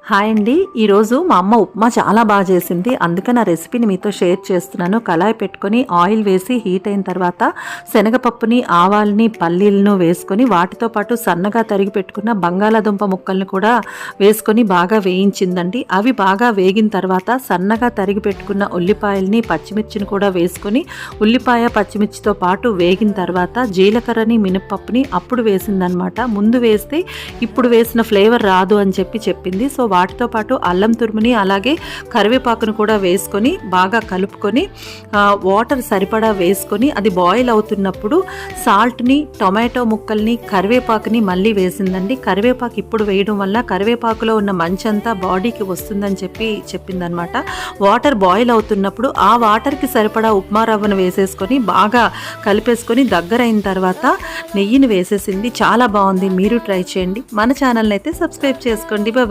Hi అండి. ఈరోజు మా అమ్మ ఉప్మా చాలా బాగా చేసింది. అందుకని ఆ రెసిపీని మీతో షేర్ చేస్తున్నాను. కళాయి పెట్టుకొని ఆయిల్ వేసి హీట్ అయిన తర్వాత శనగపప్పుని, ఆవాల్ని, పల్లీలను వేసుకొని వాటితో పాటు సన్నగా తరిగి పెట్టుకున్న బంగాళాదుంప ముక్కల్ని కూడా వేసుకొని బాగా వేయించిందండి. అవి బాగా వేగిన తర్వాత సన్నగా తరిగి పెట్టుకున్న ఉల్లిపాయల్ని, పచ్చిమిర్చిని కూడా వేసుకొని ఉల్లిపాయ, పచ్చిమిర్చితో పాటు వేగిన తర్వాత జీలకర్రని, మినపప్పుని అప్పుడు వేసిందనమాట. ముందు వేస్తే ఇప్పుడు వేసిన ఫ్లేవర్ రాదు అని చెప్పింది. సో వాటితో పాటు అల్లం తురుముని అలాగే కరివేపాకును కూడా వేసుకొని బాగా కలుపుకొని వాటర్ సరిపడా వేసుకొని అది బాయిల్ అవుతున్నప్పుడు సాల్ట్ని, టొమాటో ముక్కల్ని, కరివేపాకుని మళ్ళీ వేసిందండి. కరివేపాకు ఇప్పుడు వేయడం వల్ల కరివేపాకులో ఉన్న మంచంతా బాడీకి వస్తుందని చెప్పిందనమాట. వాటర్ బాయిల్ అవుతున్నప్పుడు ఆ వాటర్కి సరిపడా ఉప్మా రవ్వను వేసేసుకొని బాగా కలిపేసుకొని దగ్గరైన తర్వాత నెయ్యిని వేసేసింది. చాలా బాగుంది. మీరు ట్రై చేయండి. మన ఛానల్ని అయితే సబ్స్క్రైబ్ చేసుకోండి. బాయ్.